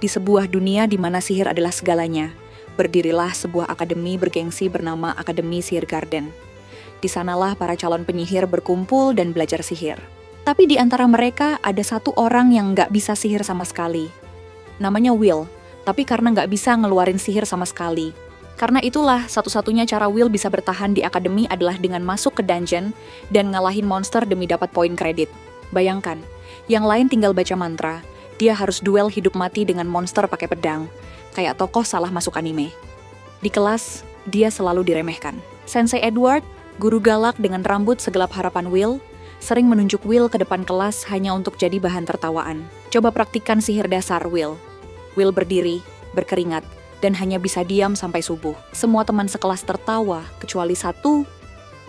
Di sebuah dunia di mana sihir adalah segalanya, berdirilah sebuah akademi bergengsi bernama Akademi Sihir Garden. Di sanalah para calon penyihir berkumpul dan belajar sihir. Tapi di antara mereka ada satu orang yang nggak bisa sihir sama sekali. Namanya Will, tapi karena nggak bisa ngeluarin sihir sama sekali. Karena itulah satu-satunya cara Will bisa bertahan di akademi adalah dengan masuk ke dungeon dan ngalahin monster demi dapat poin kredit. Bayangkan, yang lain tinggal baca mantra. Dia harus duel hidup mati dengan monster pakai pedang, kayak tokoh salah masuk anime. Di kelas, dia selalu diremehkan. Sensei Edward, guru galak dengan rambut segelap harapan Will, sering menunjuk Will ke depan kelas hanya untuk jadi bahan tertawaan. Coba praktikkan sihir dasar, Will. Will berdiri, berkeringat, dan hanya bisa diam sampai subuh. Semua teman sekelas tertawa, kecuali satu,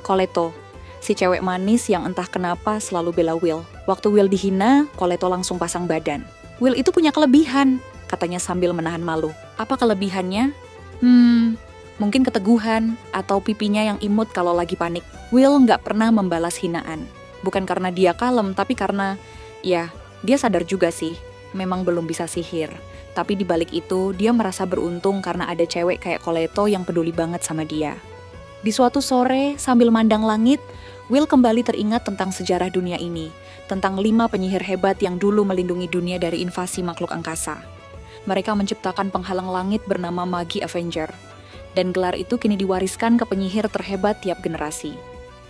Coleto, si cewek manis yang entah kenapa selalu bela Will. Waktu Will dihina, Coleto langsung pasang badan. Will itu punya kelebihan, katanya sambil menahan malu. Apa kelebihannya? Mungkin keteguhan atau pipinya yang imut kalau lagi panik. Will nggak pernah membalas hinaan. Bukan karena dia kalem, tapi karena, ya, dia sadar juga sih, memang belum bisa sihir. Tapi di balik itu, dia merasa beruntung karena ada cewek kayak Coleto yang peduli banget sama dia. Di suatu sore, sambil mandang langit, Will kembali teringat tentang sejarah dunia ini, tentang 5 penyihir hebat yang dulu melindungi dunia dari invasi makhluk angkasa. Mereka menciptakan penghalang langit bernama Magi Avenger, dan gelar itu kini diwariskan ke penyihir terhebat tiap generasi.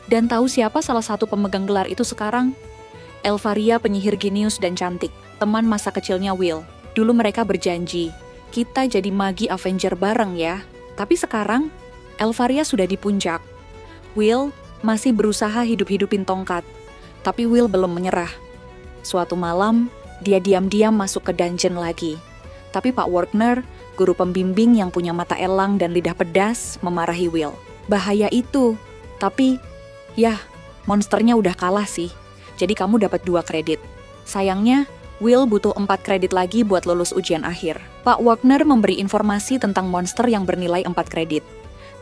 Dan tahu siapa salah satu pemegang gelar itu sekarang? Elfaria, penyihir genius dan cantik, teman masa kecilnya Will. Dulu mereka berjanji, kita jadi Magi Avenger bareng ya. Tapi sekarang, Elfaria sudah di puncak. Will masih berusaha hidup-hidupin tongkat, tapi Will belum menyerah. Suatu malam, dia diam-diam masuk ke dungeon lagi. Tapi Pak Wagner, guru pembimbing yang punya mata elang dan lidah pedas, memarahi Will. Bahaya itu, tapi, ya, monsternya udah kalah sih. Jadi kamu dapat 2 kredit. Sayangnya, Will butuh 4 kredit lagi buat lulus ujian akhir. Pak Wagner memberi informasi tentang monster yang bernilai 4 kredit.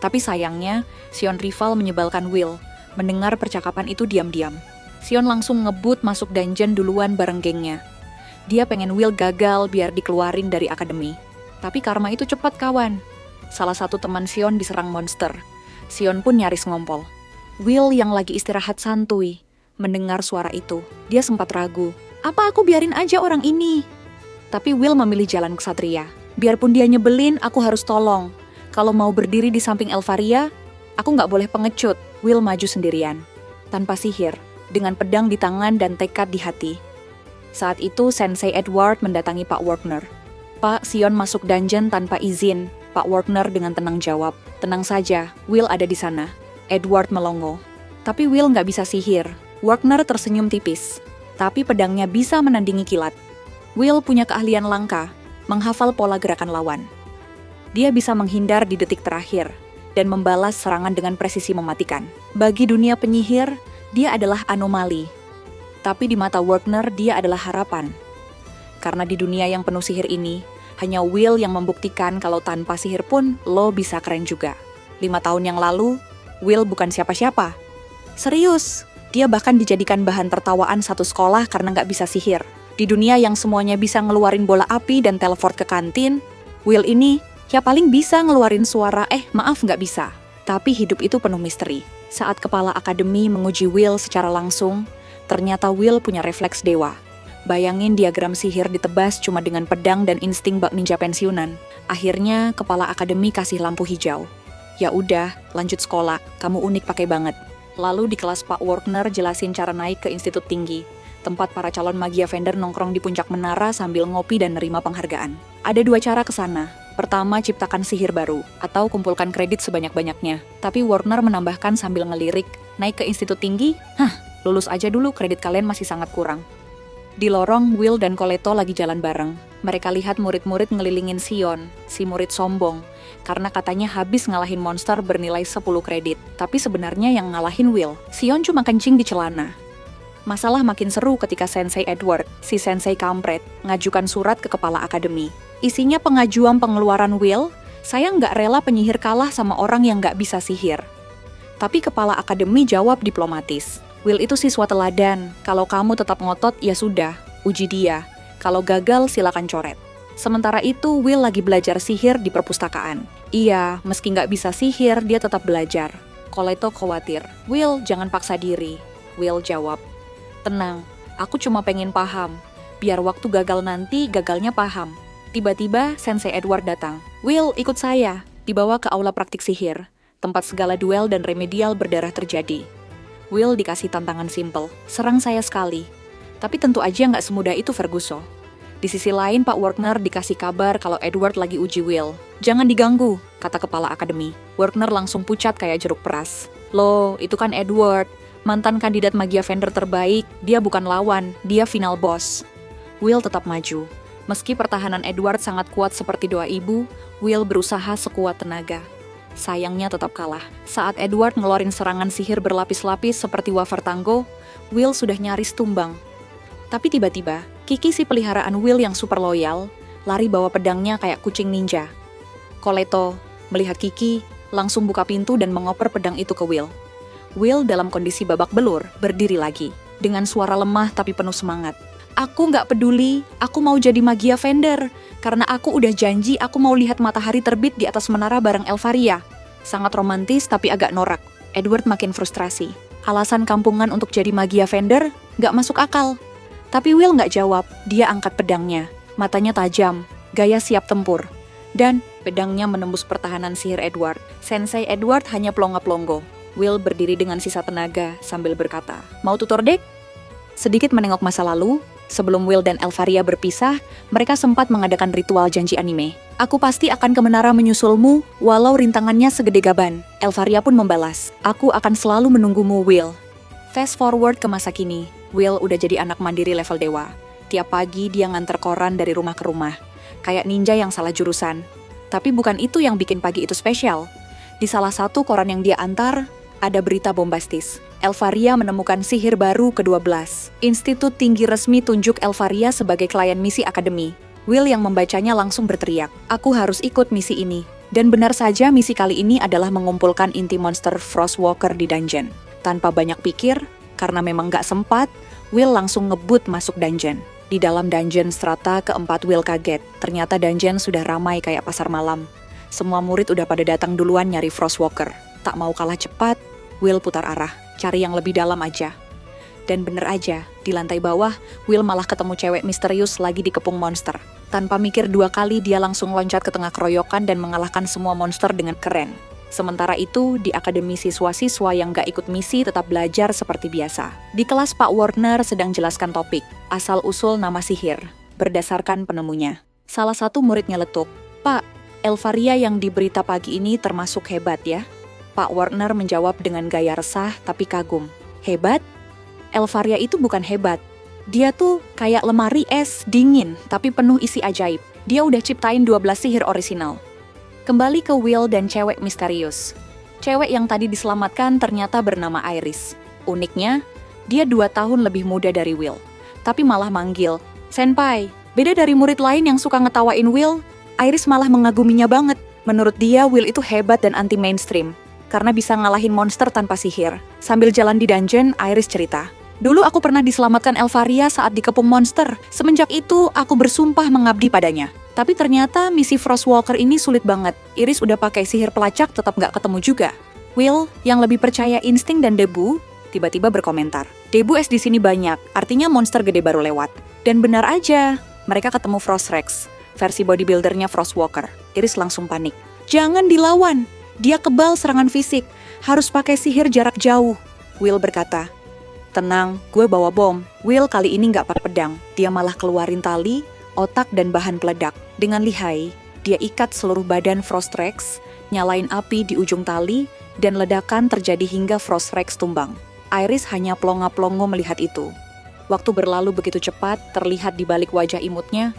Tapi sayangnya, Sion rival menyebalkan Will. Mendengar percakapan itu diam-diam. Sion langsung ngebut masuk dungeon duluan bareng gengnya. Dia pengen Will gagal biar dikeluarin dari akademi. Tapi karma itu cepat, kawan. Salah satu teman Sion diserang monster. Sion pun nyaris ngompol. Will yang lagi istirahat santuy mendengar suara itu. Dia sempat ragu. Apa aku biarin aja orang ini? Tapi Will memilih jalan ksatria. Biarpun dia nyebelin, aku harus tolong. Kalau mau berdiri di samping Elfaria, aku nggak boleh pengecut. Will maju sendirian, tanpa sihir, dengan pedang di tangan dan tekad di hati. Saat itu Sensei Edward mendatangi Pak Wagner. Pak, Sion masuk dungeon tanpa izin. Pak Wagner dengan tenang jawab, tenang saja, Will ada di sana. Edward melongo. Tapi Will nggak bisa sihir. Wagner tersenyum tipis. Tapi pedangnya bisa menandingi kilat. Will punya keahlian langka, menghafal pola gerakan lawan. Dia bisa menghindar di detik terakhir dan membalas serangan dengan presisi mematikan. Bagi dunia penyihir, dia adalah anomali. Tapi di mata Wagner, dia adalah harapan. Karena di dunia yang penuh sihir ini, hanya Will yang membuktikan kalau tanpa sihir pun lo bisa keren juga. 5 tahun yang lalu, Will bukan siapa-siapa. Serius, dia bahkan dijadikan bahan tertawaan satu sekolah karena nggak bisa sihir. Di dunia yang semuanya bisa ngeluarin bola api dan teleport ke kantin, Will ini ya paling bisa ngeluarin suara, maaf nggak bisa. Tapi hidup itu penuh misteri. Saat kepala akademi menguji Will secara langsung, ternyata Will punya refleks dewa. Bayangin diagram sihir ditebas cuma dengan pedang dan insting bak ninja pensiunan. Akhirnya kepala akademi kasih lampu hijau. Ya udah, lanjut sekolah, kamu unik pakai banget. Lalu di kelas Pak Wagner jelasin cara naik ke institut tinggi. Tempat para calon Magi Avenger nongkrong di puncak menara sambil ngopi dan nerima penghargaan. Ada 2 cara ke sana. Pertama, ciptakan sihir baru, atau kumpulkan kredit sebanyak-banyaknya. Tapi Wagner menambahkan sambil ngelirik, naik ke institut tinggi? Lulus aja dulu, kredit kalian masih sangat kurang. Di lorong, Will dan Coleto lagi jalan bareng. Mereka lihat murid-murid ngelilingin Sion, si murid sombong, karena katanya habis ngalahin monster bernilai 10 kredit. Tapi sebenarnya yang ngalahin Will, Sion cuma kencing di celana. Masalah makin seru ketika Sensei Edward, si Sensei kampret, ngajukan surat ke kepala akademi. Isinya pengajuan pengeluaran Will, saya nggak rela penyihir kalah sama orang yang nggak bisa sihir. Tapi kepala akademi jawab diplomatis. Will itu siswa teladan, kalau kamu tetap ngotot ya sudah, uji dia. Kalau gagal silakan coret. Sementara itu, Will lagi belajar sihir di perpustakaan. Iya, meski nggak bisa sihir, dia tetap belajar. Coleto khawatir. Will, jangan paksa diri. Will jawab, tenang, aku cuma pengen paham. Biar waktu gagal nanti, gagalnya paham. Tiba-tiba, Sensei Edward datang. Will, ikut saya. Dibawa ke aula praktik sihir, tempat segala duel dan remedial berdarah terjadi. Will dikasih tantangan simpel, serang saya sekali. Tapi tentu aja nggak semudah itu Ferguson. Di sisi lain, Pak Wagner dikasih kabar kalau Edward lagi uji Will. Jangan diganggu, kata kepala akademi. Wagner langsung pucat kayak jeruk peras. Loh, itu kan Edward, mantan kandidat Magia Vendor terbaik. Dia bukan lawan, dia final boss. Will tetap maju. Meski pertahanan Edward sangat kuat seperti doa ibu, Will berusaha sekuat tenaga. Sayangnya tetap kalah. Saat Edward ngeluarin serangan sihir berlapis-lapis seperti wafer tanggo, Will sudah nyaris tumbang. Tapi tiba-tiba, Kiki si peliharaan Will yang super loyal, lari bawa pedangnya kayak kucing ninja. Coleto, melihat Kiki, langsung buka pintu dan mengoper pedang itu ke Will. Will dalam kondisi babak belur, berdiri lagi, dengan suara lemah tapi penuh semangat. Aku nggak peduli, aku mau jadi Magia Vendor, karena aku udah janji aku mau lihat matahari terbit di atas menara bareng Elfaria. Sangat romantis tapi agak norak. Edward makin frustrasi. Alasan kampungan untuk jadi Magia Vendor nggak masuk akal. Tapi Will nggak jawab, dia angkat pedangnya. Matanya tajam, gaya siap tempur. Dan pedangnya menembus pertahanan sihir Edward. Sensei Edward hanya plonga-plonggo. Will berdiri dengan sisa tenaga sambil berkata, mau tutor dek? Sedikit menengok masa lalu, sebelum Will dan Elfaria berpisah, mereka sempat mengadakan ritual janji anime. Aku pasti akan ke menara menyusulmu, walau rintangannya segede gaban. Elfaria pun membalas, aku akan selalu menunggumu, Will. Fast forward ke masa kini, Will udah jadi anak mandiri level dewa. Tiap pagi dia nganter koran dari rumah ke rumah. Kayak ninja yang salah jurusan. Tapi bukan itu yang bikin pagi itu spesial. Di salah satu koran yang dia antar, ada berita bombastis. Elfaria menemukan sihir baru ke-12. Institut tinggi resmi tunjuk Elfaria sebagai klien misi akademi. Will yang membacanya langsung berteriak, aku harus ikut misi ini. Dan benar saja misi kali ini adalah mengumpulkan inti monster Frostwalker di dungeon. Tanpa banyak pikir, karena memang gak sempat, Will langsung ngebut masuk dungeon. Di dalam dungeon strata keempat, Will kaget. Ternyata dungeon sudah ramai kayak pasar malam. Semua murid udah pada datang duluan nyari Frostwalker. Tak mau kalah cepat, Will putar arah, cari yang lebih dalam aja. Dan bener aja, di lantai bawah, Will malah ketemu cewek misterius lagi dikepung monster. Tanpa mikir dua kali, dia langsung loncat ke tengah keroyokan dan mengalahkan semua monster dengan keren. Sementara itu, di akademi siswa-siswa yang gak ikut misi tetap belajar seperti biasa. Di kelas Pak Wagner sedang jelaskan topik, asal-usul nama sihir, berdasarkan penemunya. Salah satu murid nyeletuk, Pak, Elfaria yang di berita pagi ini termasuk hebat ya? Pak Wagner menjawab dengan gaya resah tapi kagum. Hebat? Elfaria itu bukan hebat. Dia tuh kayak lemari es, dingin, tapi penuh isi ajaib. Dia udah ciptain 12 sihir orisinal. Kembali ke Will dan cewek misterius. Cewek yang tadi diselamatkan ternyata bernama Iris. Uniknya, dia 2 tahun lebih muda dari Will. Tapi malah manggil, Senpai. Beda dari murid lain yang suka ngetawain Will, Iris malah mengaguminya banget. Menurut dia, Will itu hebat dan anti-mainstream. Karena bisa ngalahin monster tanpa sihir. Sambil jalan di dungeon, Iris cerita. Dulu aku pernah diselamatkan Elfaria saat dikepung monster. Semenjak itu, aku bersumpah mengabdi padanya. Tapi ternyata misi Frostwalker ini sulit banget. Iris udah pakai sihir pelacak tetap nggak ketemu juga. Will, yang lebih percaya insting dan debu, tiba-tiba berkomentar. Debu es di sini banyak, artinya monster gede baru lewat. Dan benar aja, mereka ketemu Frostrex, versi bodybuildernya Frostwalker. Iris langsung panik. Jangan dilawan, dia kebal serangan fisik, harus pakai sihir jarak jauh. Will berkata, tenang, gue bawa bom. Will kali ini nggak pakai pedang, dia malah keluarin tali, otak dan bahan peledak. Dengan lihai, dia ikat seluruh badan Frostrex, nyalain api di ujung tali, dan ledakan terjadi hingga Frostrex tumbang. Iris hanya plonga-plongo melihat itu. Waktu berlalu begitu cepat, terlihat di balik wajah imutnya,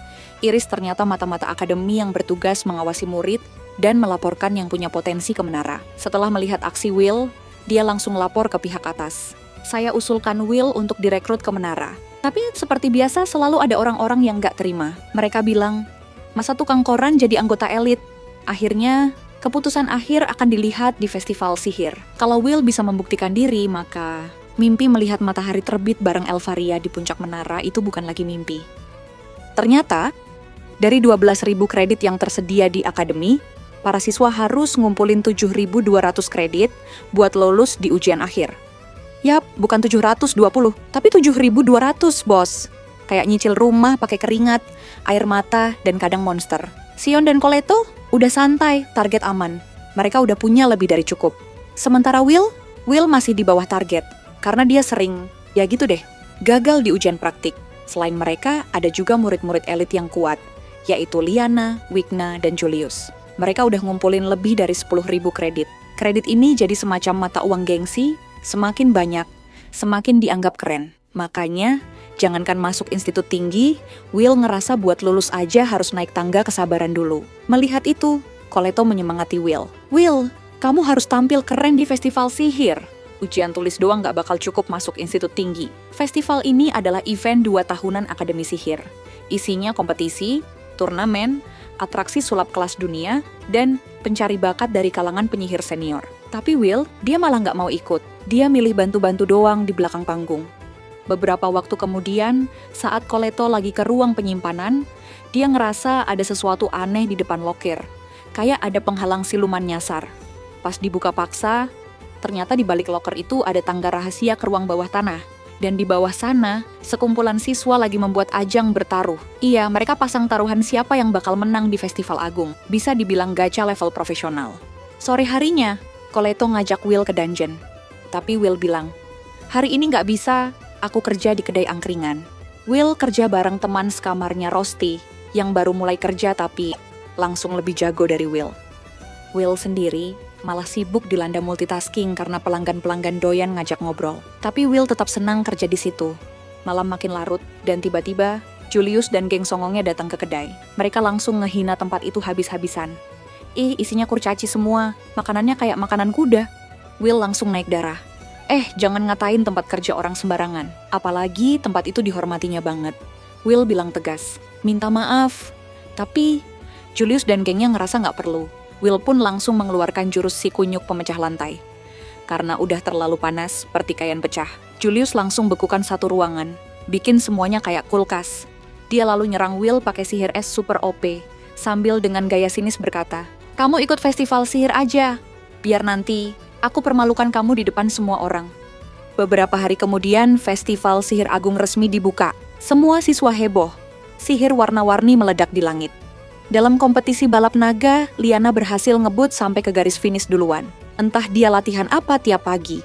Iris ternyata mata-mata akademi yang bertugas mengawasi murid dan melaporkan yang punya potensi ke menara. Setelah melihat aksi Will, dia langsung lapor ke pihak atas. Saya usulkan Will untuk direkrut ke menara. Tapi seperti biasa selalu ada orang-orang yang gak terima. Mereka bilang, masa tukang koran jadi anggota elit? Akhirnya, keputusan akhir akan dilihat di festival sihir. Kalau Will bisa membuktikan diri, maka mimpi melihat matahari terbit bareng Elfaria di puncak menara itu bukan lagi mimpi. Ternyata, Dari 12.000 kredit yang tersedia di akademi, para siswa harus ngumpulin 7.200 kredit buat lulus di ujian akhir. Yap, bukan 720, tapi 7.200, bos. Kayak nyicil rumah pakai keringat, air mata, dan kadang monster. Sion dan Coleto udah santai, target aman. Mereka udah punya lebih dari cukup. Sementara Will masih di bawah target, karena dia sering, ya gitu deh, gagal di ujian praktik. Selain mereka, ada juga murid-murid elit yang kuat, yaitu Liana, Wigna, dan Julius. Mereka udah ngumpulin lebih dari 10.000 kredit. Kredit ini jadi semacam mata uang gengsi, semakin banyak, semakin dianggap keren. Makanya, jangankan masuk institut tinggi, Will ngerasa buat lulus aja harus naik tangga kesabaran dulu. Melihat itu, Coleto menyemangati Will. Will, kamu harus tampil keren di festival sihir. Ujian tulis doang gak bakal cukup masuk institut tinggi. Festival ini adalah event 2 tahunan Akademi Sihir. Isinya kompetisi, turnamen, atraksi sulap kelas dunia, dan pencari bakat dari kalangan penyihir senior. Tapi Will, dia malah gak mau ikut. Dia milih bantu-bantu doang di belakang panggung. Beberapa waktu kemudian, saat Coleto lagi ke ruang penyimpanan, dia ngerasa ada sesuatu aneh di depan loker. Kayak ada penghalang siluman nyasar. Pas dibuka paksa, ternyata di balik loker itu ada tangga rahasia ke ruang bawah tanah. Dan di bawah sana, sekumpulan siswa lagi membuat ajang bertaruh. Iya, mereka pasang taruhan siapa yang bakal menang di Festival Agung. Bisa dibilang gacha level profesional. Sore harinya, Coleto ngajak Will ke dungeon. Tapi Will bilang, hari ini nggak bisa, aku kerja di kedai angkringan. Will kerja bareng teman sekamarnya Rosti, yang baru mulai kerja tapi langsung lebih jago dari Will. Will sendiri malah sibuk dilanda multitasking karena pelanggan-pelanggan doyan ngajak ngobrol. Tapi Will tetap senang kerja di situ. Malam makin larut, dan tiba-tiba Julius dan geng songongnya datang ke kedai. Mereka langsung ngehina tempat itu habis-habisan. Isinya kurcaci semua, makanannya kayak makanan kuda. Will langsung naik darah. Jangan ngatain tempat kerja orang sembarangan. Apalagi tempat itu dihormatinya banget. Will bilang tegas, minta maaf. Tapi Julius dan gengnya ngerasa nggak perlu. Will pun langsung mengeluarkan jurus si kunyuk pemecah lantai. Karena udah terlalu panas, pertikaian pecah. Julius langsung bekukan satu ruangan, bikin semuanya kayak kulkas. Dia lalu nyerang Will pakai sihir es super OP, sambil dengan gaya sinis berkata, "Kamu ikut festival sihir aja, biar nanti aku permalukan kamu di depan semua orang." Beberapa hari kemudian, Festival Sihir Agung resmi dibuka. Semua siswa heboh. Sihir warna-warni meledak di langit. Dalam kompetisi balap naga, Liana berhasil ngebut sampai ke garis finish duluan. Entah dia latihan apa tiap pagi.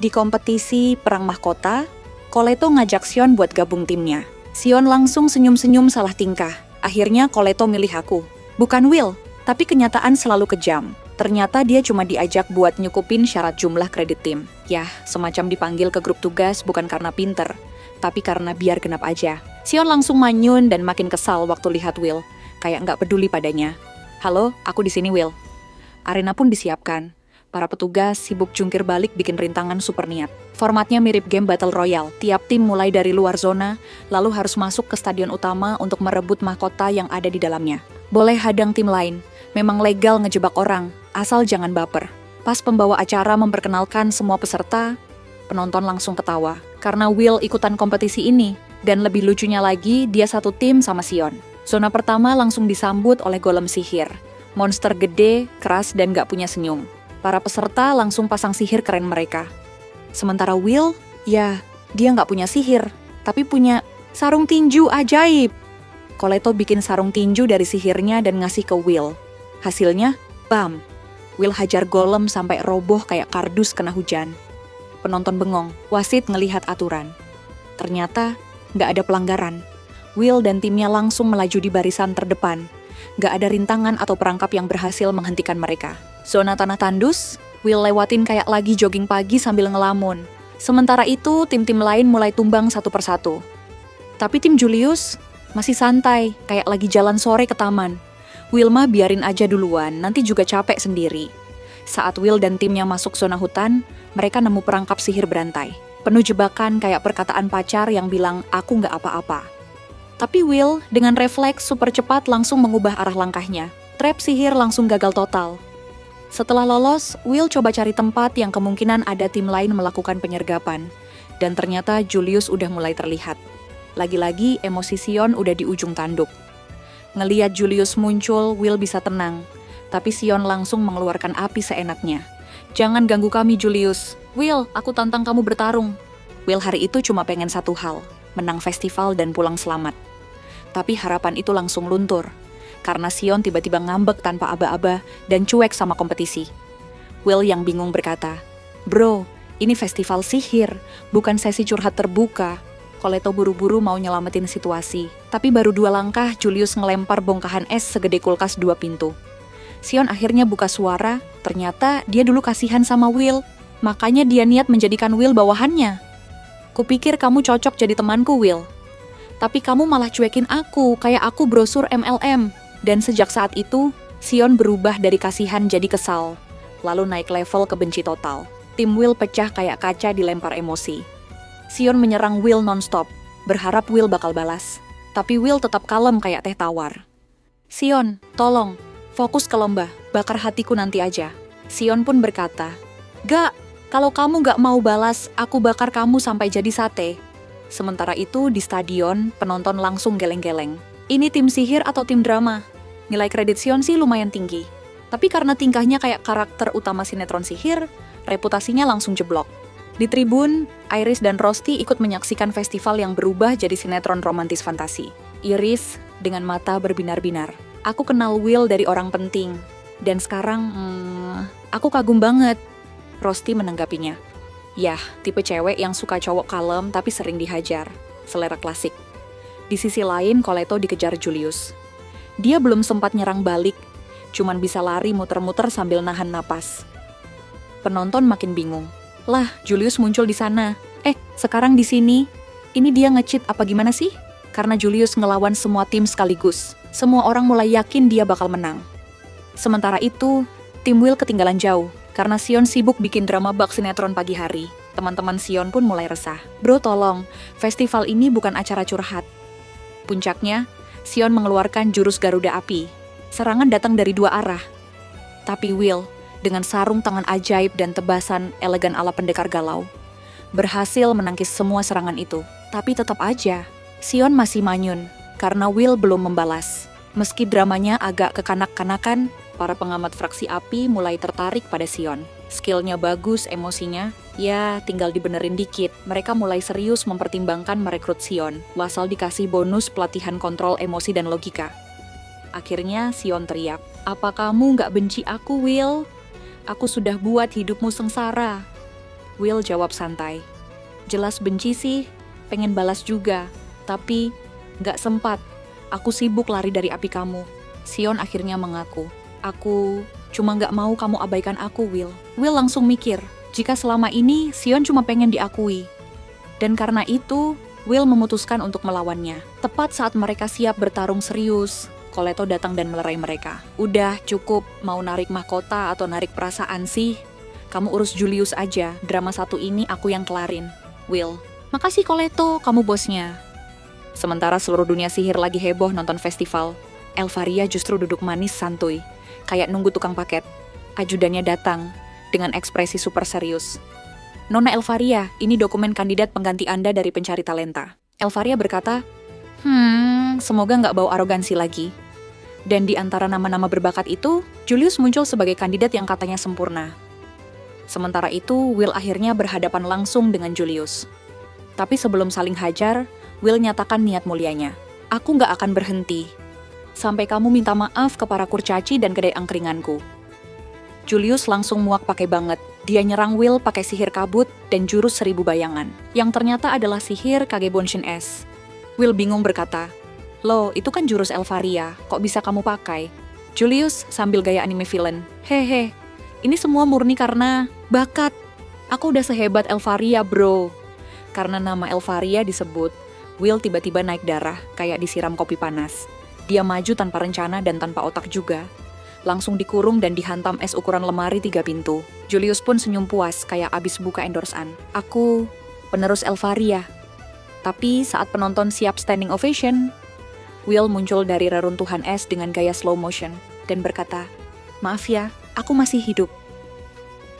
Di kompetisi perang mahkota, Coleto ngajak Sion buat gabung timnya. Sion langsung senyum-senyum salah tingkah. Akhirnya Coleto milih aku. Bukan Will, tapi kenyataan selalu kejam. Ternyata dia cuma diajak buat nyukupin syarat jumlah kredit tim. Yah, semacam dipanggil ke grup tugas bukan karena pinter, tapi karena biar genap aja. Sion langsung manyun dan makin kesal waktu lihat Will. Kayak nggak peduli padanya. "Halo, aku di sini, Will." Arena pun disiapkan. Para petugas sibuk jungkir balik bikin rintangan super niat. Formatnya mirip game Battle Royale. Tiap tim mulai dari luar zona, lalu harus masuk ke stadion utama untuk merebut mahkota yang ada di dalamnya. Boleh hadang tim lain. Memang legal ngejebak orang, asal jangan baper. Pas pembawa acara memperkenalkan semua peserta, penonton langsung ketawa. Karena Will ikutan kompetisi ini. Dan lebih lucunya lagi, dia satu tim sama Sion. Zona pertama langsung disambut oleh golem sihir. Monster gede, keras, dan gak punya senyum. Para peserta langsung pasang sihir keren mereka. Sementara Will, ya, dia gak punya sihir, tapi punya sarung tinju ajaib. Coleto bikin sarung tinju dari sihirnya dan ngasih ke Will. Hasilnya, bam! Will hajar golem sampai roboh kayak kardus kena hujan. Penonton bengong, wasit ngelihat aturan. Ternyata, gak ada pelanggaran. Will dan timnya langsung melaju di barisan terdepan. Gak ada rintangan atau perangkap yang berhasil menghentikan mereka. Zona tanah tandus, Will lewatin kayak lagi jogging pagi sambil ngelamun. Sementara itu, tim-tim lain mulai tumbang satu persatu. Tapi tim Julius masih santai, kayak lagi jalan sore ke taman. Will mah biarin aja duluan, nanti juga capek sendiri. Saat Will dan timnya masuk zona hutan, mereka nemu perangkap sihir berantai. Penuh jebakan kayak perkataan pacar yang bilang, "Aku nggak apa-apa." Tapi Will dengan refleks super cepat langsung mengubah arah langkahnya. Trap sihir langsung gagal total. Setelah lolos, Will coba cari tempat yang kemungkinan ada tim lain melakukan penyergapan. Dan ternyata Julius udah mulai terlihat. Lagi-lagi emosi Sion udah di ujung tanduk. Ngeliat Julius muncul, Will bisa tenang. Tapi Sion langsung mengeluarkan api seenaknya. Jangan ganggu kami, Julius. Will, aku tantang kamu bertarung. Will hari itu cuma pengen satu hal, menang festival dan pulang selamat. Tapi harapan itu langsung luntur, karena Sion tiba-tiba ngambek tanpa aba-aba dan cuek sama kompetisi. Will yang bingung berkata, "Bro, ini festival sihir, bukan sesi curhat terbuka." Coleto buru-buru mau nyelamatin situasi, tapi baru 2 langkah Julius ngelempar bongkahan es segede kulkas 2 pintu. Sion akhirnya buka suara, ternyata dia dulu kasihan sama Will, makanya dia niat menjadikan Will bawahannya. "Kupikir kamu cocok jadi temanku, Will. Tapi kamu malah cuekin aku, kayak aku brosur MLM." Dan sejak saat itu, Sion berubah dari kasihan jadi kesal, lalu naik level ke benci total. Tim Will pecah kayak kaca dilempar emosi. Sion menyerang Will non-stop, berharap Will bakal balas. Tapi Will tetap kalem kayak teh tawar. "Sion, tolong, fokus ke lomba, bakar hatiku nanti aja." Sion pun berkata, "Gak, kalau kamu gak mau balas, aku bakar kamu sampai jadi sate." Sementara itu, di stadion, penonton langsung geleng-geleng. Ini tim sihir atau tim drama? Nilai kredit Sion sih lumayan tinggi. Tapi karena tingkahnya kayak karakter utama sinetron sihir, reputasinya langsung jeblok. Di tribun, Iris dan Rosti ikut menyaksikan festival yang berubah jadi sinetron romantis fantasi. Iris dengan mata berbinar-binar. "Aku kenal Will dari orang penting. Dan sekarang, aku kagum banget." Rosti menanggapinya. Yah, tipe cewek yang suka cowok kalem tapi sering dihajar. Selera klasik. Di sisi lain, Coleto dikejar Julius. Dia belum sempat nyerang balik, cuman bisa lari muter-muter sambil nahan napas. Penonton makin bingung. Lah, Julius muncul di sana. Sekarang di sini. Ini dia nge-cheat apa gimana sih? Karena Julius ngelawan semua tim sekaligus. Semua orang mulai yakin dia bakal menang. Sementara itu, tim Will ketinggalan jauh. Karena Sion sibuk bikin drama bak sinetron pagi hari. Teman-teman Sion pun mulai resah. "Bro, tolong. Festival ini bukan acara curhat." Puncaknya, Sion mengeluarkan jurus Garuda Api. Serangan datang dari 2 arah. Tapi Will, dengan sarung tangan ajaib dan tebasan elegan ala pendekar galau, berhasil menangkis semua serangan itu. Tapi tetap aja, Sion masih manyun, karena Will belum membalas. Meski dramanya agak kekanak-kanakan, para pengamat fraksi api mulai tertarik pada Sion. Skillnya bagus, emosinya, ya tinggal dibenerin dikit. Mereka mulai serius mempertimbangkan merekrut Sion, asal dikasih bonus pelatihan kontrol emosi dan logika. Akhirnya Sion teriak, "Apa kamu gak benci aku, Will? Aku sudah buat hidupmu sengsara." Will jawab santai, "Jelas benci sih, pengen balas juga. Tapi gak sempat, aku sibuk lari dari api kamu." Sion akhirnya mengaku, "Aku cuma gak mau kamu abaikan aku, Will." Will langsung mikir, jika selama ini Sion cuma pengen diakui. Dan karena itu, Will memutuskan untuk melawannya. Tepat saat mereka siap bertarung serius, Coleto datang dan melerai mereka. "Udah, cukup. Mau narik mahkota atau narik perasaan sih? Kamu urus Julius aja, drama satu ini aku yang kelarin." Will, "Makasih Coleto, kamu bosnya." Sementara seluruh dunia sihir lagi heboh nonton festival, Elfaria justru duduk manis santuy, kayak nunggu tukang paket. Ajudannya datang, dengan ekspresi super serius. "Nona Elfaria, ini dokumen kandidat pengganti Anda dari pencari talenta." Elfaria berkata, semoga nggak bau arogansi lagi." Dan di antara nama-nama berbakat itu, Julius muncul sebagai kandidat yang katanya sempurna. Sementara itu, Will akhirnya berhadapan langsung dengan Julius. Tapi sebelum saling hajar, Will nyatakan niat mulianya. "Aku nggak akan berhenti sampai kamu minta maaf ke para kurcaci dan kedai angkringanku." Julius langsung muak pakai banget. Dia nyerang Will pakai sihir kabut dan jurus 1000 bayangan, yang ternyata adalah sihir Kagebonshin S. Will bingung berkata, "Loh, itu kan jurus Elfaria, kok bisa kamu pakai?" Julius sambil gaya anime villain, "Hehe, ini semua murni karena bakat. Aku udah sehebat Elfaria, bro." Karena nama Elfaria disebut, Will tiba-tiba naik darah, kayak disiram kopi panas. Dia maju tanpa rencana dan tanpa otak juga. Langsung dikurung dan dihantam es ukuran lemari 3 pintu. Julius pun senyum puas, kayak abis buka endorsean. "Aku penerus Elfaria." Tapi saat penonton siap standing ovation, Will muncul dari reruntuhan es dengan gaya slow motion dan berkata, "Maaf ya, aku masih hidup."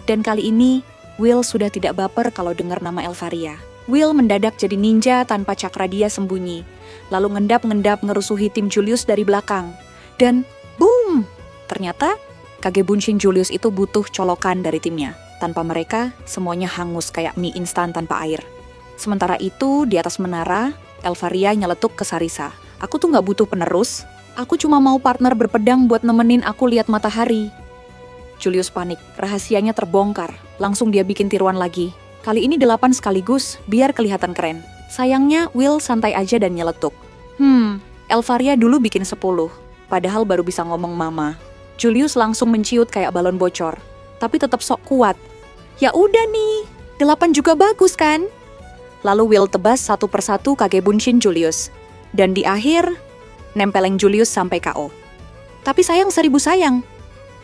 Dan kali ini, Will sudah tidak baper kalau dengar nama Elfaria. Will mendadak jadi ninja tanpa cakra dia sembunyi, lalu ngendap-ngendap ngerusuhi tim Julius dari belakang. Dan boom! Ternyata Kage Bunshin Julius itu butuh colokan dari timnya. Tanpa mereka, semuanya hangus kayak mie instan tanpa air. Sementara itu, di atas menara, Elvaria nyeletuk ke Sarisa. Aku tuh gak butuh penerus, aku cuma mau partner berpedang buat nemenin aku lihat matahari. Julius panik, rahasianya terbongkar. Langsung dia bikin tiruan lagi. Kali ini 8 sekaligus, biar kelihatan keren. Sayangnya, Will santai aja dan nyeletuk. Elvaria dulu bikin 10, padahal baru bisa ngomong mama. Julius langsung menciut kayak balon bocor, tapi tetap sok kuat. Ya udah nih, 8 juga bagus kan? Lalu Will tebas satu persatu Kage Bunshin Julius. Dan di akhir, nempeleng Julius sampai KO. Tapi sayang 1000 sayang,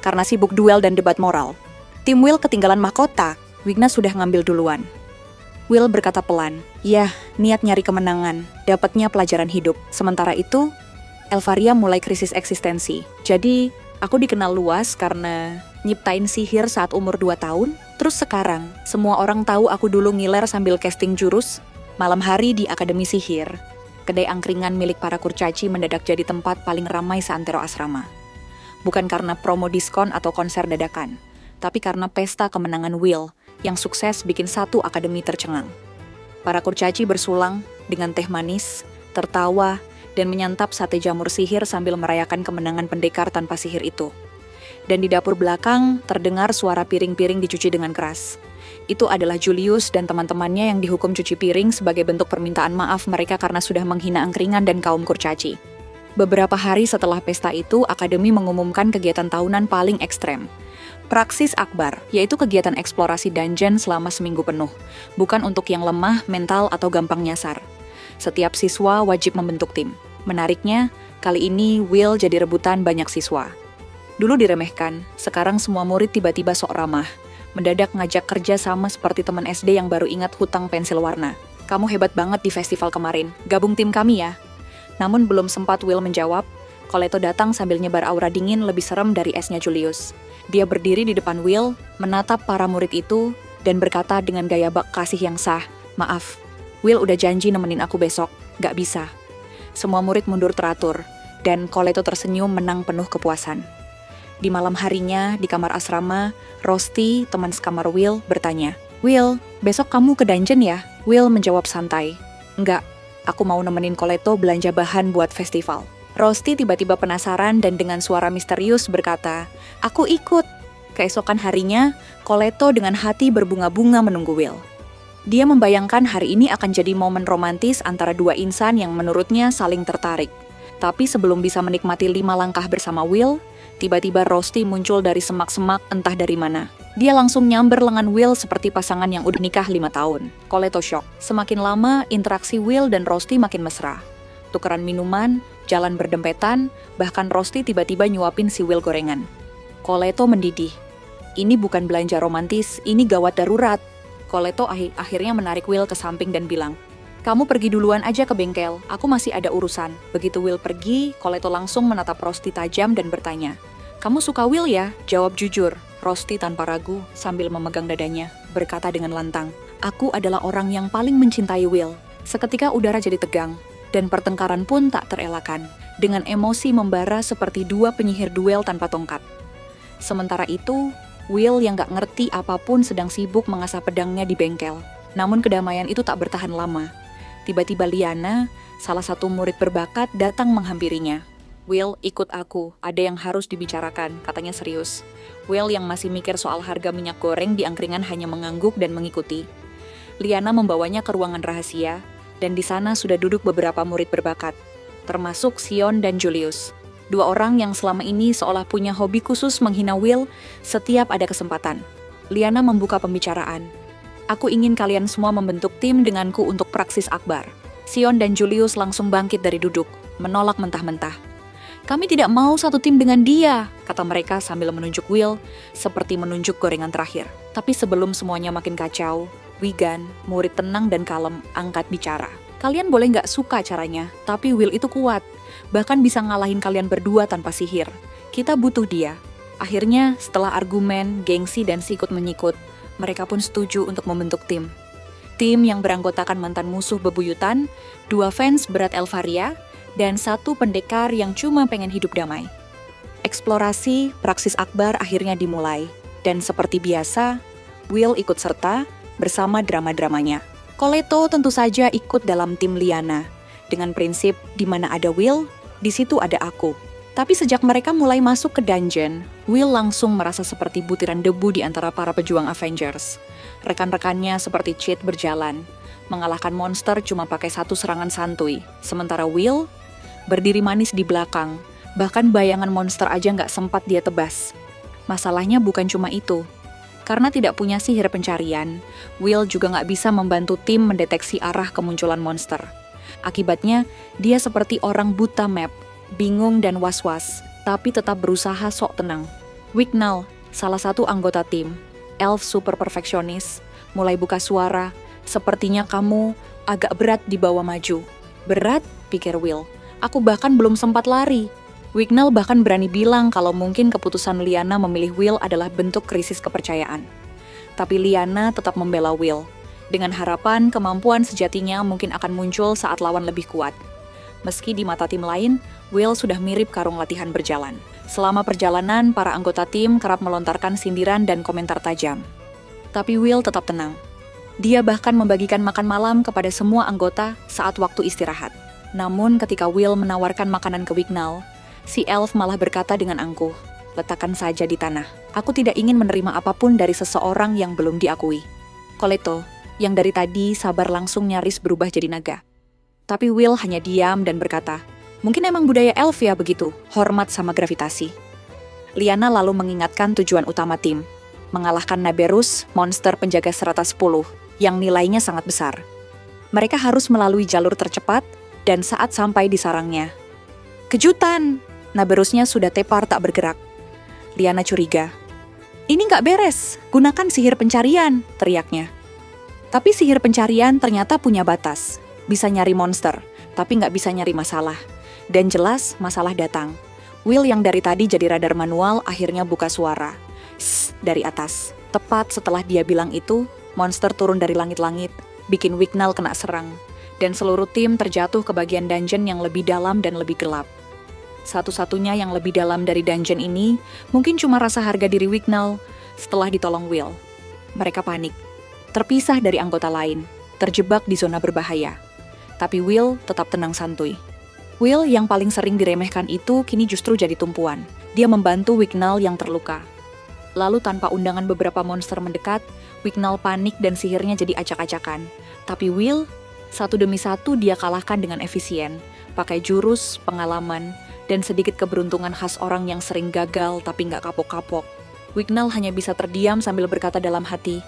karena sibuk duel dan debat moral. Tim Will ketinggalan mahkota. Wigna sudah ngambil duluan. Will berkata pelan, "Yah, niat nyari kemenangan, dapatnya pelajaran hidup." Sementara itu, Elvaria mulai krisis eksistensi. Jadi, aku dikenal luas karena nyiptain sihir saat umur 2 tahun. Terus sekarang, semua orang tahu aku dulu ngiler sambil casting jurus. Malam hari di Akademi Sihir, kedai angkringan milik para kurcaci mendadak jadi tempat paling ramai seantero asrama. Bukan karena promo diskon atau konser dadakan, tapi karena pesta kemenangan Will yang sukses bikin satu akademi tercengang. Para kurcaci bersulang dengan teh manis, tertawa, dan menyantap sate jamur sihir sambil merayakan kemenangan pendekar tanpa sihir itu. Dan di dapur belakang terdengar suara piring-piring dicuci dengan keras. Itu adalah Julius dan teman-temannya yang dihukum cuci piring sebagai bentuk permintaan maaf mereka karena sudah menghina angkringan dan kaum kurcaci. Beberapa hari setelah pesta itu, akademi mengumumkan kegiatan tahunan paling ekstrem. Praksis Akbar, yaitu kegiatan eksplorasi dungeon selama seminggu penuh, bukan untuk yang lemah, mental, atau gampang nyasar. Setiap siswa wajib membentuk tim. Menariknya, kali ini Will jadi rebutan banyak siswa. Dulu diremehkan, sekarang semua murid tiba-tiba sok ramah. Mendadak ngajak kerja sama seperti teman SD yang baru ingat hutang pensil warna. Kamu hebat banget di festival kemarin, gabung tim kami ya. Namun belum sempat Will menjawab, Coleto datang sambil nyebar aura dingin lebih serem dari esnya Julius. Dia berdiri di depan Will, menatap para murid itu, dan berkata dengan gaya bak kasih yang sah, "Maaf, Will udah janji nemenin aku besok, gak bisa." Semua murid mundur teratur, dan Coleto tersenyum menang penuh kepuasan. Di malam harinya, di kamar asrama, Rosti, teman sekamar Will, bertanya, "Will, besok kamu ke dungeon ya?" Will menjawab santai, "Enggak, aku mau nemenin Coleto belanja bahan buat festival." Rosti tiba-tiba penasaran dan dengan suara misterius berkata, "Aku ikut." Keesokan harinya, Coleto dengan hati berbunga-bunga menunggu Will. Dia membayangkan hari ini akan jadi momen romantis antara dua insan yang menurutnya saling tertarik. Tapi sebelum bisa menikmati 5 langkah bersama Will, tiba-tiba Rosti muncul dari semak-semak entah dari mana. Dia langsung nyamber lengan Will seperti pasangan yang udah nikah 5 tahun. Coleto shock. Semakin lama, interaksi Will dan Rosti makin mesra. Tukeran minuman, jalan berdempetan, bahkan Rosti tiba-tiba nyuapin si Will gorengan. Coleto mendidih. Ini bukan belanja romantis, ini gawat darurat. Coleto akhirnya menarik Will ke samping dan bilang, "Kamu pergi duluan aja ke bengkel, aku masih ada urusan." Begitu Will pergi, Coleto langsung menatap Rosti tajam dan bertanya, "Kamu suka Will ya? Jawab jujur." Rosti tanpa ragu sambil memegang dadanya, berkata dengan lantang, "Aku adalah orang yang paling mencintai Will." Seketika udara jadi tegang, dan pertengkaran pun tak terelakkan, dengan emosi membara seperti dua penyihir duel tanpa tongkat. Sementara itu, Will yang gak ngerti apapun sedang sibuk mengasah pedangnya di bengkel. Namun kedamaian itu tak bertahan lama. Tiba-tiba Liana, salah satu murid berbakat, datang menghampirinya. "Will, ikut aku, ada yang harus dibicarakan," katanya serius. Will yang masih mikir soal harga minyak goreng di angkringan hanya mengangguk dan mengikuti. Liana membawanya ke ruangan rahasia, dan di sana sudah duduk beberapa murid berbakat, termasuk Sion dan Julius. 2 orang yang selama ini seolah punya hobi khusus menghina Will setiap ada kesempatan. Liana membuka pembicaraan. "Aku ingin kalian semua membentuk tim denganku untuk praksis Akbar." Sion dan Julius langsung bangkit dari duduk, menolak mentah-mentah. "Kami tidak mau satu tim dengan dia," kata mereka sambil menunjuk Will, seperti menunjuk gorengan terakhir. Tapi sebelum semuanya makin kacau, Wigan, murid tenang dan kalem, angkat bicara. "Kalian boleh nggak suka caranya, tapi Will itu kuat. Bahkan bisa ngalahin kalian berdua tanpa sihir. Kita butuh dia." Akhirnya, setelah argumen, gengsi, dan sikut-menyikut, mereka pun setuju untuk membentuk tim. tim yang beranggotakan mantan musuh bebuyutan, 2 fans berat Elvaria, dan 1 pendekar yang cuma pengen hidup damai. Eksplorasi praksis akbar akhirnya dimulai, dan seperti biasa, Will ikut serta bersama drama-dramanya. Coleto tentu saja ikut dalam tim Liana, dengan prinsip di mana ada Will, di situ ada aku. Tapi sejak mereka mulai masuk ke dungeon, Will langsung merasa seperti butiran debu di antara para pejuang Avengers. Rekan-rekannya seperti cheat berjalan, mengalahkan monster cuma pakai 1 serangan santuy. Sementara Will berdiri manis di belakang, bahkan bayangan monster aja nggak sempat dia tebas. Masalahnya bukan cuma itu. Karena tidak punya sihir pencarian, Will juga nggak bisa membantu tim mendeteksi arah kemunculan monster. Akibatnya, dia seperti orang buta map, bingung dan was-was, tapi tetap berusaha sok tenang. Wignall, salah satu anggota tim, elf super perfeksionis, mulai buka suara, sepertinya kamu agak berat dibawa maju. Berat? Pikir Will. Aku bahkan belum sempat lari. Wignall bahkan berani bilang kalau mungkin keputusan Liana memilih Will adalah bentuk krisis kepercayaan. Tapi Liana tetap membela Will, dengan harapan kemampuan sejatinya mungkin akan muncul saat lawan lebih kuat. Meski di mata tim lain, Will sudah mirip karung latihan berjalan. Selama perjalanan, para anggota tim kerap melontarkan sindiran dan komentar tajam. Tapi Will tetap tenang. Dia bahkan membagikan makan malam kepada semua anggota saat waktu istirahat. Namun ketika Will menawarkan makanan ke Wignall, si elf malah berkata dengan angkuh, "Letakkan saja di tanah. Aku tidak ingin menerima apapun dari seseorang yang belum diakui." Coleto, yang dari tadi sabar langsung nyaris berubah jadi naga. Tapi Will hanya diam dan berkata, "Mungkin emang budaya elf ya begitu, hormat sama gravitasi." Liana lalu mengingatkan tujuan utama tim, mengalahkan Naberus, monster penjaga serata 10, yang nilainya sangat besar. Mereka harus melalui jalur tercepat, dan saat sampai di sarangnya, kejutan! Naberusnya sudah tepar tak bergerak. Liana curiga. "Ini nggak beres, gunakan sihir pencarian," teriaknya. Tapi sihir pencarian ternyata punya batas. Bisa nyari monster, tapi nggak bisa nyari masalah. Dan jelas, masalah datang. Will yang dari tadi jadi radar manual akhirnya buka suara. "Sss," dari atas. Tepat setelah dia bilang itu, monster turun dari langit-langit, bikin Wignall kena serang. Dan seluruh tim terjatuh ke bagian dungeon yang lebih dalam dan lebih gelap. Satu-satunya yang lebih dalam dari dungeon ini, mungkin cuma rasa harga diri Wignall setelah ditolong Will. Mereka panik, terpisah dari anggota lain, terjebak di zona berbahaya. Tapi Will tetap tenang santuy. Will yang paling sering diremehkan itu kini justru jadi tumpuan. Dia membantu Wignall yang terluka. Lalu tanpa undangan beberapa monster mendekat, Wignall panik dan sihirnya jadi acak-acakan. Tapi Will, satu demi satu dia kalahkan dengan efisien, pakai jurus, pengalaman, dan sedikit keberuntungan khas orang yang sering gagal tapi nggak kapok-kapok. Wignall hanya bisa terdiam sambil berkata dalam hati,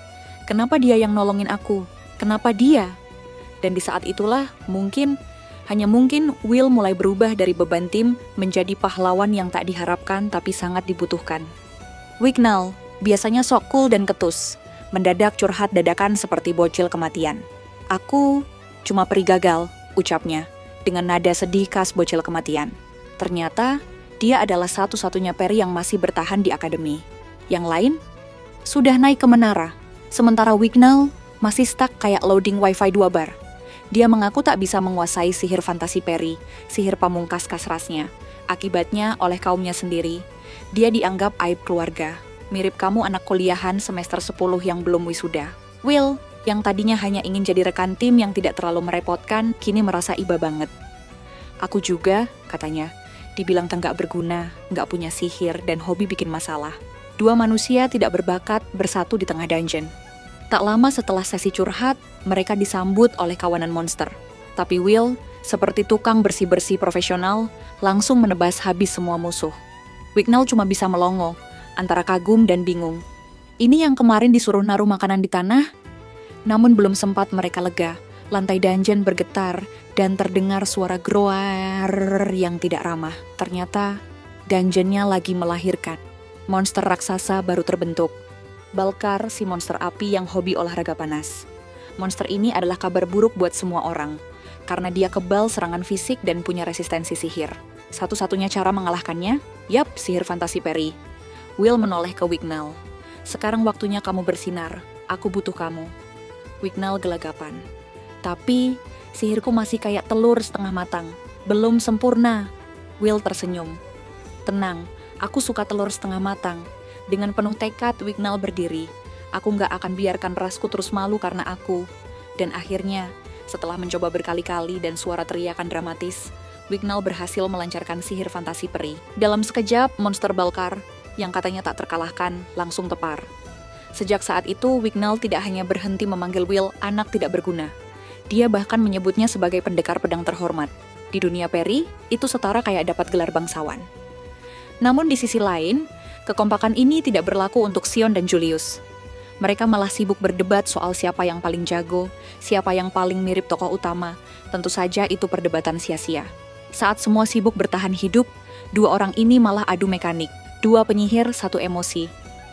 "Kenapa dia yang nolongin aku? Kenapa dia?" Dan di saat itulah, hanya mungkin Will mulai berubah dari beban tim menjadi pahlawan yang tak diharapkan tapi sangat dibutuhkan. Wignall, biasanya sok cool dan ketus, mendadak curhat dadakan seperti bocil kematian. "Aku cuma peri gagal," ucapnya, dengan nada sedih khas bocil kematian. Ternyata, dia adalah satu-satunya peri yang masih bertahan di akademi. Yang lain, sudah naik ke menara, sementara Wignall masih stuck kayak loading wifi 2 bar. Dia mengaku tak bisa menguasai sihir fantasi peri, sihir pamungkas kasrasnya. Akibatnya, oleh kaumnya sendiri, dia dianggap aib keluarga. Mirip kamu anak kuliahan semester 10 yang belum wisuda. Will, yang tadinya hanya ingin jadi rekan tim yang tidak terlalu merepotkan, kini merasa iba banget. "Aku juga," katanya, "dibilang tenggak berguna, nggak punya sihir, dan hobi bikin masalah." 2 manusia tidak berbakat bersatu di tengah dungeon. Tak lama setelah sesi curhat, mereka disambut oleh kawanan monster. Tapi Will, seperti tukang bersih-bersih profesional, langsung menebas habis semua musuh. Wignall cuma bisa melongo, antara kagum dan bingung. Ini yang kemarin disuruh naruh makanan di tanah? Namun belum sempat mereka lega, lantai dungeon bergetar dan terdengar suara groar yang tidak ramah. Ternyata, dungeonnya lagi melahirkan. Monster raksasa baru terbentuk. Balkar, si monster api yang hobi olahraga panas. Monster ini adalah kabar buruk buat semua orang, karena dia kebal serangan fisik dan punya resistensi sihir. Satu-satunya cara mengalahkannya, yap, sihir fantasi peri. Will menoleh ke Wignall. "Sekarang waktunya kamu bersinar, aku butuh kamu." Wignall gelagapan. Tapi, sihirku masih kayak telur setengah matang. Belum sempurna. Will tersenyum. Tenang, aku suka telur setengah matang. Dengan penuh tekad, Wignall berdiri. Aku nggak akan biarkan rasku terus malu karena aku. Dan akhirnya, setelah mencoba berkali-kali dan suara teriakan dramatis, Wignall berhasil melancarkan sihir fantasi peri. Dalam sekejap, monster Balkar, yang katanya tak terkalahkan, langsung tepar. Sejak saat itu, Wignall tidak hanya berhenti memanggil Will anak tidak berguna. Dia bahkan menyebutnya sebagai pendekar pedang terhormat. Di dunia peri, itu setara kayak dapat gelar bangsawan. Namun di sisi lain, kekompakan ini tidak berlaku untuk Sion dan Julius. Mereka malah sibuk berdebat soal siapa yang paling jago, siapa yang paling mirip tokoh utama. Tentu saja itu perdebatan sia-sia. Saat semua sibuk bertahan hidup, dua orang ini malah adu mekanik. Dua penyihir, satu emosi.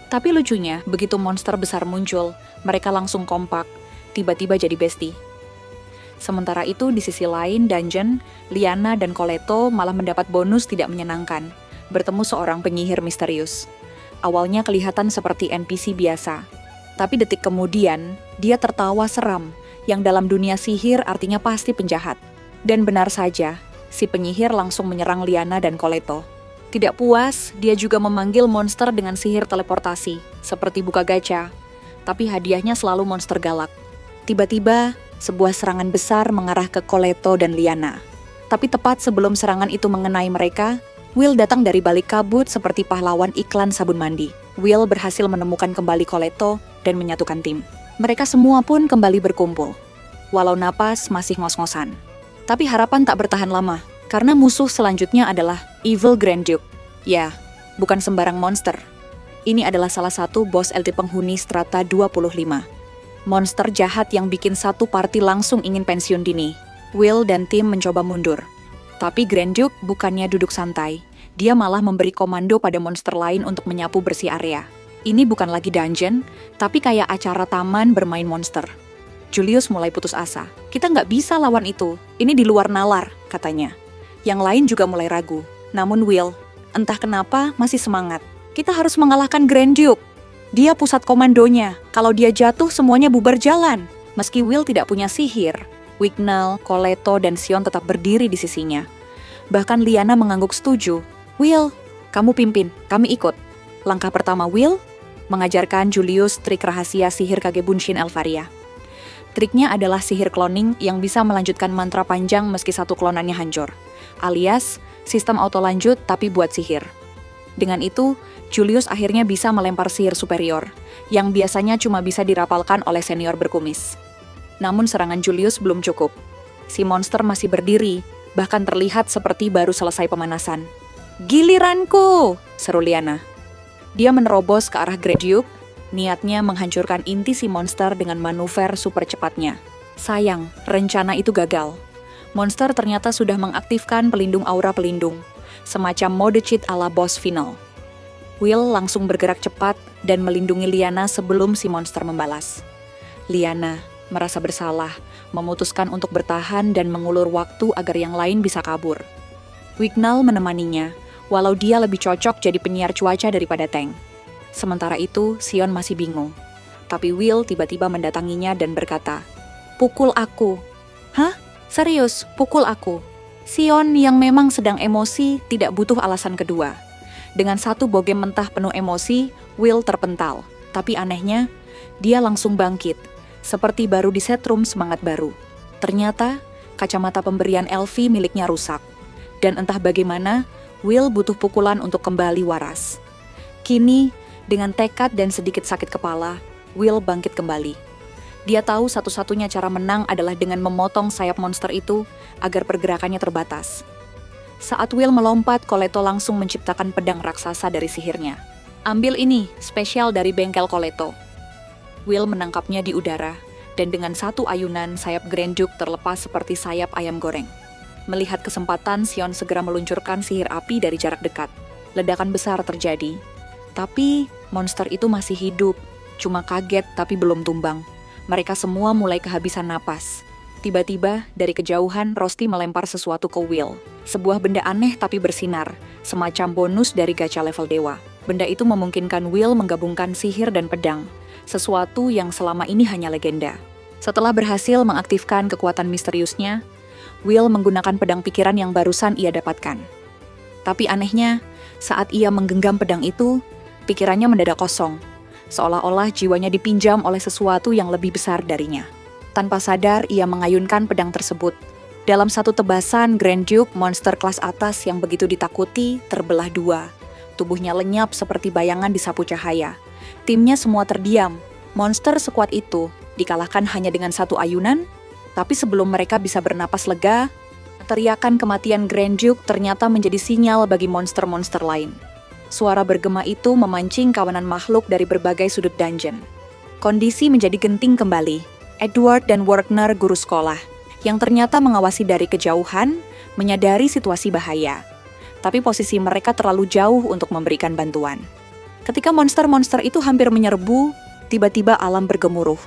Tapi lucunya, begitu monster besar muncul, mereka langsung kompak, tiba-tiba jadi bestie. Sementara itu, di sisi lain, Dungeon, Lyanna, dan Coleto malah mendapat bonus tidak menyenangkan, bertemu seorang penyihir misterius. Awalnya kelihatan seperti NPC biasa, tapi detik kemudian, dia tertawa seram, yang dalam dunia sihir artinya pasti penjahat. Dan benar saja, si penyihir langsung menyerang Lyanna dan Coleto. Tidak puas, dia juga memanggil monster dengan sihir teleportasi, seperti buka gacha. Tapi hadiahnya selalu monster galak. Tiba-tiba, sebuah serangan besar mengarah ke Coleto dan Lyanna. Tapi tepat sebelum serangan itu mengenai mereka, Will datang dari balik kabut seperti pahlawan iklan sabun mandi. Will berhasil menemukan kembali Coleto dan menyatukan tim. Mereka semua pun kembali berkumpul. Walau napas masih ngos-ngosan. Tapi harapan tak bertahan lama. Karena musuh selanjutnya adalah Evil Grand Duke. Ya, bukan sembarang monster. Ini adalah salah satu bos LT penghuni Strata 25. Monster jahat yang bikin satu party langsung ingin pensiun dini. Will dan tim mencoba mundur. Tapi Grand Duke bukannya duduk santai. Dia malah memberi komando pada monster lain untuk menyapu bersih area. Ini bukan lagi dungeon, tapi kayak acara taman bermain monster. Julius mulai putus asa. Kita nggak bisa lawan itu. Ini di luar nalar, katanya. Yang lain juga mulai ragu. Namun Will, entah kenapa, masih semangat. Kita harus mengalahkan Grand Duke. Dia pusat komandonya. Kalau dia jatuh, semuanya bubar jalan. Meski Will tidak punya sihir, Wignall, Coleto, dan Sion tetap berdiri di sisinya. Bahkan Lyanna mengangguk setuju. Will, kamu pimpin, kami ikut. Langkah pertama Will, mengajarkan Julius trik rahasia sihir Kage Bunshin Elfaria. Triknya adalah sihir cloning yang bisa melanjutkan mantra panjang meski satu klonannya hancur. Alias, sistem auto lanjut tapi buat sihir. Dengan itu, Julius akhirnya bisa melempar sihir superior, yang biasanya cuma bisa dirapalkan oleh senior berkumis. Namun serangan Julius belum cukup. Si monster masih berdiri, bahkan terlihat seperti baru selesai pemanasan. Giliranku, seru Lyanna. Dia menerobos ke arah Grand Duke, niatnya menghancurkan inti si monster dengan manuver super cepatnya. Sayang, rencana itu gagal. Monster ternyata sudah mengaktifkan pelindung aura pelindung, semacam mode cheat ala boss final. Will langsung bergerak cepat dan melindungi Lyanna sebelum si monster membalas. Lyanna merasa bersalah, memutuskan untuk bertahan dan mengulur waktu agar yang lain bisa kabur. Wignall menemaninya, walau dia lebih cocok jadi penyiar cuaca daripada tank. Sementara itu, Sion masih bingung. Tapi Will tiba-tiba mendatanginya dan berkata, "Pukul aku." "Hah? Serius, pukul aku?" Sion yang memang sedang emosi tidak butuh alasan kedua. Dengan satu bogem mentah penuh emosi, Will terpental. Tapi anehnya, dia langsung bangkit. Seperti baru disetrum semangat baru. Ternyata, kacamata pemberian Elfie miliknya rusak. Dan entah bagaimana, Will butuh pukulan untuk kembali waras. Kini, dengan tekad dan sedikit sakit kepala, Will bangkit kembali. Dia tahu satu-satunya cara menang adalah dengan memotong sayap monster itu agar pergerakannya terbatas. Saat Will melompat, Coleto langsung menciptakan pedang raksasa dari sihirnya. "Ambil ini, spesial dari bengkel Coleto." Will menangkapnya di udara, dan dengan satu ayunan sayap Grand Duke terlepas seperti sayap ayam goreng. Melihat kesempatan, Sion segera meluncurkan sihir api dari jarak dekat. Ledakan besar terjadi. Tapi monster itu masih hidup, cuma kaget tapi belum tumbang. Mereka semua mulai kehabisan napas. Tiba-tiba, dari kejauhan, Rosti melempar sesuatu ke Will. Sebuah benda aneh tapi bersinar, semacam bonus dari gacha level dewa. Benda itu memungkinkan Will menggabungkan sihir dan pedang, sesuatu yang selama ini hanya legenda. Setelah berhasil mengaktifkan kekuatan misteriusnya, Will menggunakan pedang pikiran yang barusan ia dapatkan. Tapi anehnya, saat ia menggenggam pedang itu, pikirannya mendadak kosong, seolah-olah jiwanya dipinjam oleh sesuatu yang lebih besar darinya. Tanpa sadar, ia mengayunkan pedang tersebut. Dalam satu tebasan, Grand Duke, monster kelas atas yang begitu ditakuti, terbelah dua. Tubuhnya lenyap seperti bayangan di sapu cahaya. Timnya semua terdiam. Monster sekuat itu dikalahkan hanya dengan satu ayunan, tapi sebelum mereka bisa bernapas lega, teriakan kematian Grand Duke ternyata menjadi sinyal bagi monster-monster lain. Suara bergema itu memancing kawanan makhluk dari berbagai sudut dungeon. Kondisi menjadi genting kembali. Edward dan Wagner, guru sekolah, yang ternyata mengawasi dari kejauhan, menyadari situasi bahaya. Tapi posisi mereka terlalu jauh untuk memberikan bantuan. Ketika monster-monster itu hampir menyerbu, tiba-tiba alam bergemuruh,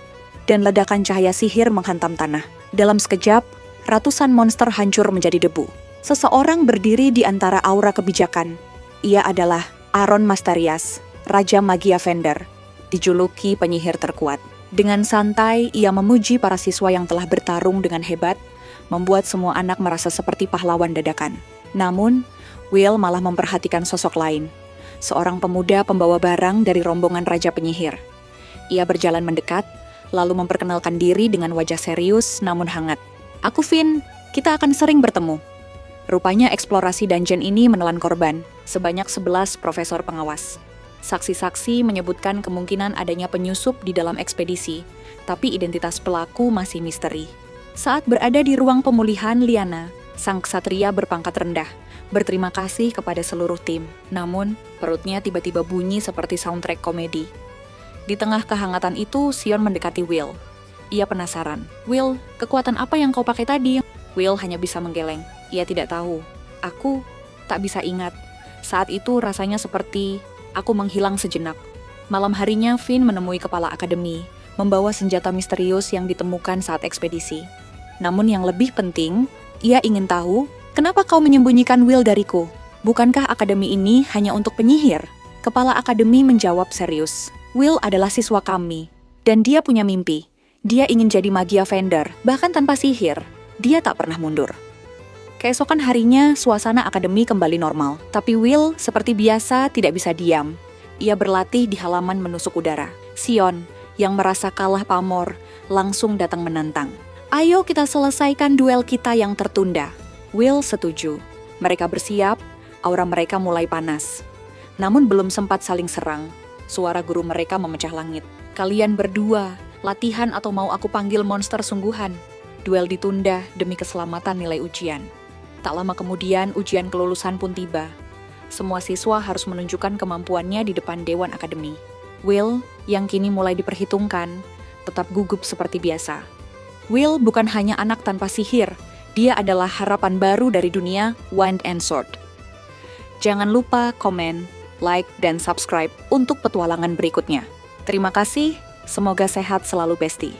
dan ledakan cahaya sihir menghantam tanah. Dalam sekejap, ratusan monster hancur menjadi debu. Seseorang berdiri di antara aura kebijakan. Ia adalah Aaron Mastarias, Raja Magia Fender, dijuluki penyihir terkuat. Dengan santai, ia memuji para siswa yang telah bertarung dengan hebat, membuat semua anak merasa seperti pahlawan dadakan. Namun, Will malah memperhatikan sosok lain, seorang pemuda pembawa barang dari rombongan Raja Penyihir. Ia berjalan mendekat, lalu memperkenalkan diri dengan wajah serius namun hangat. "Aku Finn, kita akan sering bertemu." Rupanya eksplorasi dungeon ini menelan korban, sebanyak 11 profesor pengawas. Saksi-saksi menyebutkan kemungkinan adanya penyusup di dalam ekspedisi, tapi identitas pelaku masih misteri. Saat berada di ruang pemulihan Liana, sang ksatria berpangkat rendah, berterima kasih kepada seluruh tim. Namun, perutnya tiba-tiba bunyi seperti soundtrack komedi. Di tengah kehangatan itu, Sion mendekati Will. Ia penasaran. "Will, kekuatan apa yang kau pakai tadi?" Will hanya bisa menggeleng. Ia tidak tahu. "Aku tak bisa ingat. Saat itu rasanya seperti aku menghilang sejenak." Malam harinya, Finn menemui kepala akademi, membawa senjata misterius yang ditemukan saat ekspedisi. Namun yang lebih penting, ia ingin tahu, "Kenapa kau menyembunyikan Will dariku? Bukankah akademi ini hanya untuk penyihir?" Kepala akademi menjawab serius, "Will adalah siswa kami, dan dia punya mimpi. Dia ingin jadi Magia Fender, bahkan tanpa sihir. Dia tak pernah mundur." Keesokan harinya, suasana akademi kembali normal. Tapi Will, seperti biasa, tidak bisa diam. Ia berlatih di halaman menusuk udara. Sion, yang merasa kalah pamor, langsung datang menantang. "Ayo kita selesaikan duel kita yang tertunda." Will setuju. Mereka bersiap, aura mereka mulai panas. Namun belum sempat saling serang, suara guru mereka memecah langit. "Kalian berdua, latihan atau mau aku panggil monster sungguhan?" Duel ditunda demi keselamatan nilai ujian. Tak lama kemudian, ujian kelulusan pun tiba. Semua siswa harus menunjukkan kemampuannya di depan Dewan Akademi. Will, yang kini mulai diperhitungkan, tetap gugup seperti biasa. Will bukan hanya anak tanpa sihir, dia adalah harapan baru dari dunia Wand and Sword. Jangan lupa komen, like, dan subscribe untuk petualangan berikutnya. Terima kasih, semoga sehat selalu Besti.